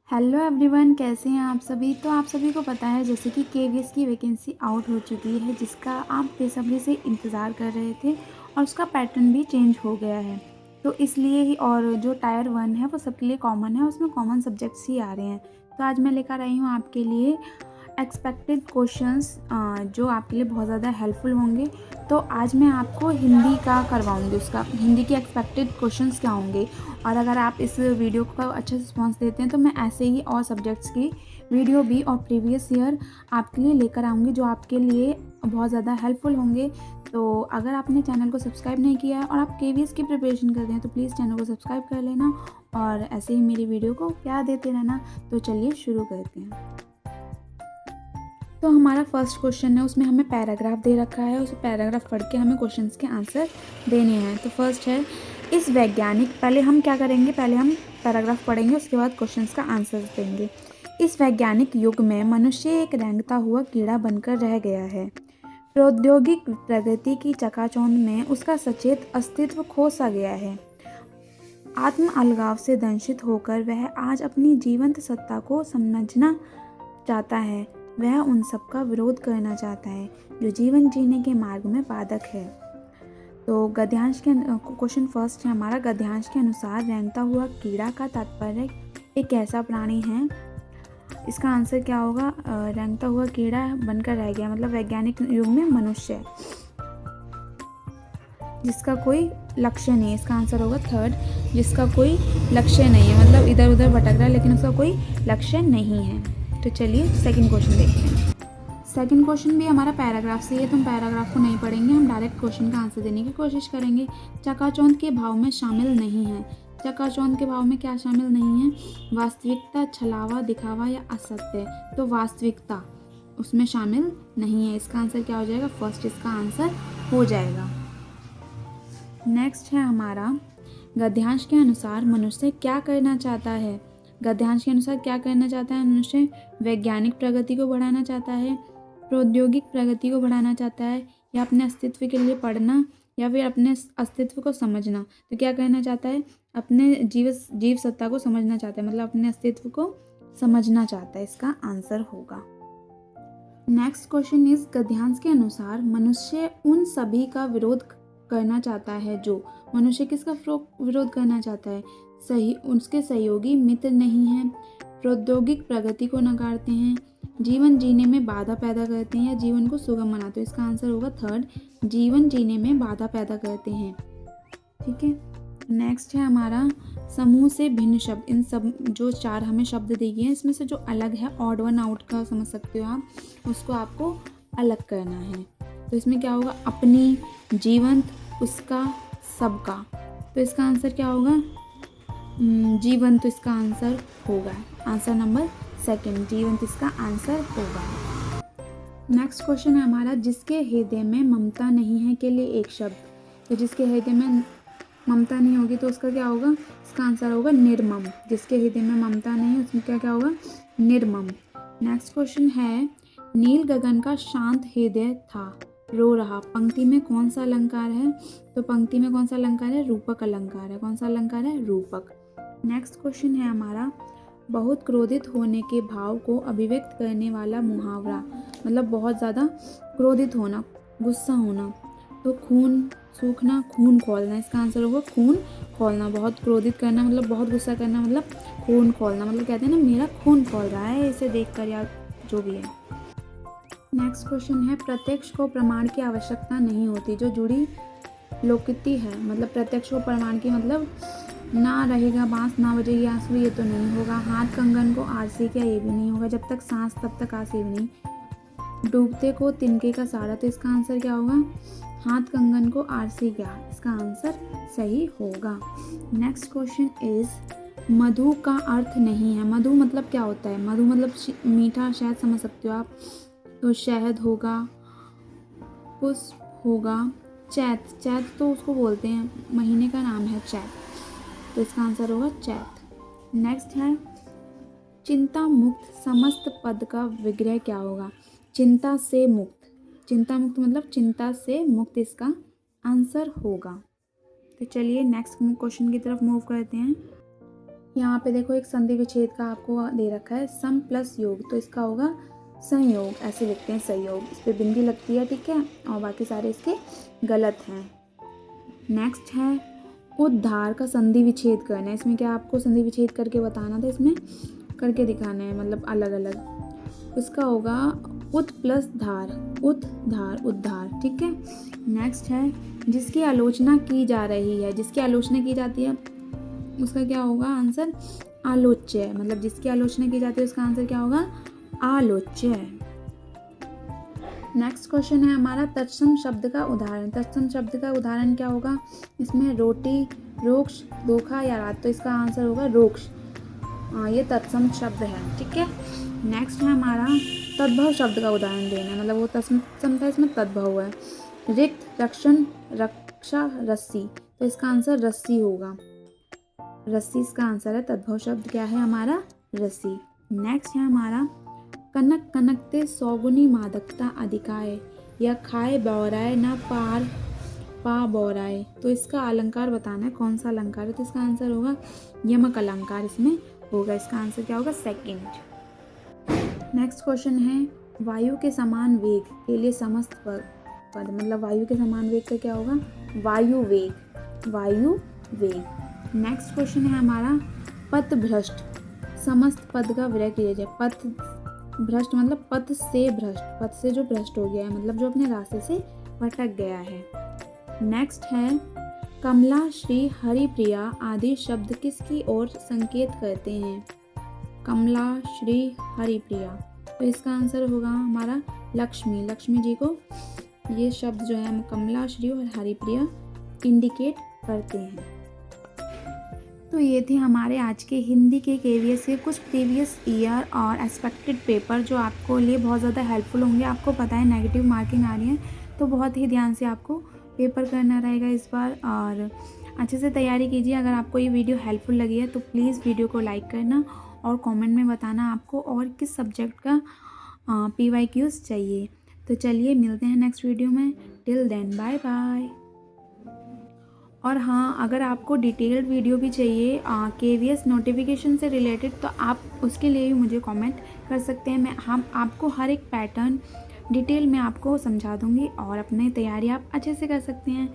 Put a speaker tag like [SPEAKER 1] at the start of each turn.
[SPEAKER 1] Hello everyone, कैसे हैं आप सभी। तो आप सभी को पता है जैसे कि केवीएस की वैकेंसी आउट हो चुकी है, जिसका आप बेसब्री से इंतज़ार कर रहे थे और उसका पैटर्न भी चेंज हो गया है। तो इसलिए ही और जो टायर 1 है वो सबके लिए कॉमन है, उसमें कॉमन सब्जेक्ट्स ही आ रहे हैं। तो आज मैं लेकर आई हूँ आपके लिए एक्सपेक्टेड क्वेश्चंस जो आपके लिए बहुत ज़्यादा हेल्पफुल होंगे। तो आज मैं आपको हिंदी का करवाऊंगी, उसका हिंदी के एक्सपेक्टेड क्वेश्चंस क्या होंगे। और अगर आप इस वीडियो को अच्छे से रिस्पॉन्स देते हैं तो मैं ऐसे ही और सब्जेक्ट्स की वीडियो भी और प्रीवियस ईयर आपके लिए लेकर आऊँगी, जो आपके लिए बहुत ज़्यादा हेल्पफुल होंगे। तो अगर आपने चैनल को सब्सक्राइब नहीं किया है और आप केवीएस की प्रिपरेशन कर रहे हैं तो प्लीज़ चैनल को सब्सक्राइब कर लेना और ऐसे ही मेरी वीडियो को प्यार देते रहना। तो चलिए शुरू करते हैं। तो हमारा फर्स्ट क्वेश्चन है, उसमें हमें पैराग्राफ दे रखा है, उस पैराग्राफ पढ़ के हमें क्वेश्चंस के आंसर देने हैं। तो फर्स्ट है, इस वैज्ञानिक, पहले हम क्या करेंगे, पहले हम पैराग्राफ पढ़ेंगे, उसके बाद क्वेश्चंस का आंसर देंगे। इस वैज्ञानिक युग में मनुष्य एक रेंगता हुआ कीड़ा बनकर रह गया है। प्रौद्योगिक प्रगति की चकाचौंध में उसका सचेत अस्तित्व खो सा गया है। आत्म अलगाव से दंशित होकर वह आज अपनी जीवंत सत्ता को समझना चाहता है। वह उन सब का विरोध करना चाहता है जो जीवन जीने के मार्ग में बाधक है। तो गद्यांश के क्वेश्चन फर्स्ट है हमारा, गद्यांश के अनुसार रेंगता हुआ कीड़ा का तात्पर्य एक ऐसा प्राणी है। इसका आंसर क्या होगा, रेंगता हुआ कीड़ा बनकर रह गया मतलब वैज्ञानिक युग में मनुष्य जिसका कोई लक्ष्य नहीं है। इसका आंसर होगा थर्ड, जिसका कोई लक्ष्य नहीं है, मतलब इधर उधर भटक रहा है लेकिन उसका कोई लक्ष्य नहीं है। तो चलिए सेकंड क्वेश्चन देखते हैं। सेकंड क्वेश्चन भी हमारा पैराग्राफ से है, तो हम पैराग्राफ को नहीं पढ़ेंगे, हम डायरेक्ट क्वेश्चन का आंसर देने की कोशिश करेंगे। चकाचौंध के भाव में शामिल नहीं है। चकाचौंध के भाव में क्या शामिल नहीं है, वास्तविकता, छलावा, दिखावा या असत्य। तो वास्तविकता उसमें शामिल नहीं है। इसका आंसर क्या हो जाएगा, फर्स्ट इसका आंसर हो जाएगा। नेक्स्ट है हमारा, गद्यांश के अनुसार मनुष्य क्या करना चाहता है। गद्यांश के अनुसार क्या करना चाहता है मनुष्य, वैज्ञानिक प्रगति को बढ़ाना चाहता है, प्रौद्योगिक प्रगति को बढ़ाना चाहता है, या अपने अस्तित्व के लिए पढ़ना, या फिर अपने अस्तित्व को समझना। तो क्या करना चाहता है, अपने जीव सत्ता को समझना चाहता है, मतलब अपने अस्तित्व को समझना चाहता है। इसका आंसर होगा। नेक्स्ट क्वेश्चन इज, गद्यांश के अनुसार मनुष्य उन सभी का विरोध करना चाहता है जो, मनुष्य किसका विरोध करना चाहता है, सही उसके सहयोगी मित्र नहीं हैं, प्रौद्योगिक प्रगति को नकारते हैं, जीवन जीने में बाधा पैदा करते हैं, या जीवन को सुगम बनाते हैं। इसका आंसर होगा थर्ड, जीवन जीने में बाधा पैदा करते हैं। ठीक है। नेक्स्ट है हमारा, समूह से भिन्न शब्द। इन सब जो चार हमें शब्द दिए हैं इसमें से जो अलग है, ऑड वन आउट का समझ सकते हो आप, उसको आपको अलग करना है। तो इसमें क्या होगा, अपनी, जीवंत, उसका, सबका। तो इसका आंसर क्या होगा, जीवंत। तो इसका आंसर होगा आंसर नंबर सेकंड, जीवंत इसका आंसर होगा। नेक्स्ट क्वेश्चन है हमारा, जिसके हृदय में ममता नहीं है के लिए एक शब्द। तो जिसके हृदय में ममता नहीं होगी तो उसका क्या होगा, इसका आंसर होगा निर्मम। जिसके हृदय में ममता नहीं है उसमें क्या क्या होगा, निर्मम। नेक्स्ट क्वेश्चन है, नील गगन का शांत हृदय था, रो रहा। पंक्ति में कौन सा अलंकार है, तो पंक्ति में कौन सा अलंकार है, रूपक अलंकार है। कौन सा अलंकार है, रूपक। नेक्स्ट क्वेश्चन है हमारा, बहुत क्रोधित होने के भाव को अभिव्यक्त करने वाला मुहावरा, मतलब बहुत ज़्यादा क्रोधित होना, गुस्सा होना। तो खून सूखना, खून खौलना। इसका आंसर होगा खून खौलना। बहुत क्रोधित करना मतलब बहुत गुस्सा करना, मतलब खून खौलना, मतलब कहते हैं ना मेरा खून खौल रहा है इसे देखकर, या जो भी है। नेक्स्ट क्वेश्चन है, प्रत्यक्ष को प्रमाण की आवश्यकता नहीं होती। जो जुड़ी लोकोक्ति है, मतलब प्रत्यक्ष को प्रमाण की मतलब ना रहेगा बांस ना बजेगी आंसू, ये तो नहीं होगा। हाथ कंगन को आरसी क्या, ये भी नहीं होगा। जब तक सांस तब तक आस, ये भी नहीं। डूबते को तिनके का सहारा। तो इसका आंसर क्या होगा, हाथ कंगन को आरसी क्या, इसका आंसर सही होगा। नेक्स्ट क्वेश्चन इज, मधु का अर्थ नहीं है। मधु मतलब क्या होता है, मधु मतलब मीठा शहद समझ सकते हो आप। तो शहद होगा, पुष्प होगा, चैत। चैत तो उसको बोलते हैं, महीने का नाम है चैत। तो इसका आंसर होगा चैत। नेक्स्ट है, चिंता मुक्त समस्त पद का विग्रह क्या होगा, चिंता से मुक्त। चिंता मुक्त मतलब चिंता से मुक्त इसका आंसर होगा। तो चलिए नेक्स्ट क्वेश्चन की तरफ मूव करते हैं। यहाँ पे देखो एक संधि विच्छेद का आपको दे रखा है सम प्लस योग, तो इसका होगा संयोग, ऐसे लिखते हैं संयोग, इस पर बिंदी लगती है, ठीक है, और बाकी सारे इसके गलत हैं। नेक्स्ट है उद्धार का संधि विच्छेद करना है। इसमें क्या आपको संधि विच्छेद करके बताना था, इसमें करके दिखाना है, मतलब अलग अलग। इसका होगा उत प्लस धार, उद्धार, उद्धार, ठीक है। नेक्स्ट है जिसकी आलोचना की जा रही है, जिसकी आलोचना की जाती है उसका क्या होगा आंसर, आलोच्य, मतलब जिसकी आलोचना की जाती है उसका आंसर क्या होगा, आलोच्य। नेक्स्ट क्वेश्चन है हमारा तत्सम शब्द का उदाहरण। तत्सम शब्द का उदाहरण क्या होगा, इसमें रोटी, रोक्ष, धोखा या रात, तो इसका आंसर होगा रोक्ष। ये तत्सम शब्द है, ठीक है। नेक्स्ट है हमारा तद्भव शब्द का उदाहरण देना, मतलब वो तत्सम था, इसमें तद्भव है। रिक्त, रक्षण, रक्षा, रस्सी, तो इसका आंसर रस्सी होगा, रस्सी इसका आंसर है। तद्भव शब्द क्या है हमारा, रस्सी। नेक्स्ट है हमारा कनक कनकते सौगुनी मादकता अधिकाय, या खाए बौराए ना पार पा बौराए, तो इसका अलंकार बताना है, कौन सा अलंकार है, तो इसका आंसर होगा यमक अलंकार इसमें होगा, इसका आंसर क्या होगा, सेकंड। नेक्स्ट क्वेश्चन है वायु के समान वेग के लिए समस्त पद, मतलब वायु के समान वेग का क्या होगा, वायु वेग, वायु वेग। नेक्स्ट क्वेश्चन है हमारा पथ भ्रष्ट, समस्त पद का विलय किया जाए। पथ भ्रष्ट मतलब पथ से भ्रष्ट, पथ से जो भ्रष्ट हो गया है, मतलब जो अपने रास्ते से भटक गया है। नेक्स्ट है कमला, श्री, हरिप्रिया आदि शब्द किसकी ओर संकेत करते हैं, कमला, श्री, हरिप्रिया, तो इसका आंसर होगा हमारा लक्ष्मी, लक्ष्मी जी को ये शब्द जो है हम कमला, श्री और हरिप्रिया इंडिकेट करते हैं। तो ये थे हमारे आज के हिंदी के KVS के कुछ प्रीवियस ईयर और एक्सपेक्टेड पेपर जो आपको लिए बहुत ज़्यादा हेल्पफुल होंगे। आपको पता है नेगेटिव मार्किंग आ रही है, तो बहुत ही ध्यान से आपको पेपर करना रहेगा इस बार, और अच्छे से तैयारी कीजिए। अगर आपको ये वीडियो हेल्पफुल लगी है तो प्लीज़ वीडियो को लाइक करना और कमेंट में बताना आपको और किस सब्जेक्ट का PYQs चाहिए। तो चलिए मिलते हैं नेक्स्ट वीडियो में, टिल देन बाय बाय। और हाँ, अगर आपको डिटेल्ड वीडियो भी चाहिए KVS नोटिफिकेशन से रिलेटेड, तो आप उसके लिए भी मुझे कमेंट कर सकते हैं। हम आपको हर एक पैटर्न डिटेल में आपको समझा दूँगी और अपनी तैयारी आप अच्छे से कर सकते हैं।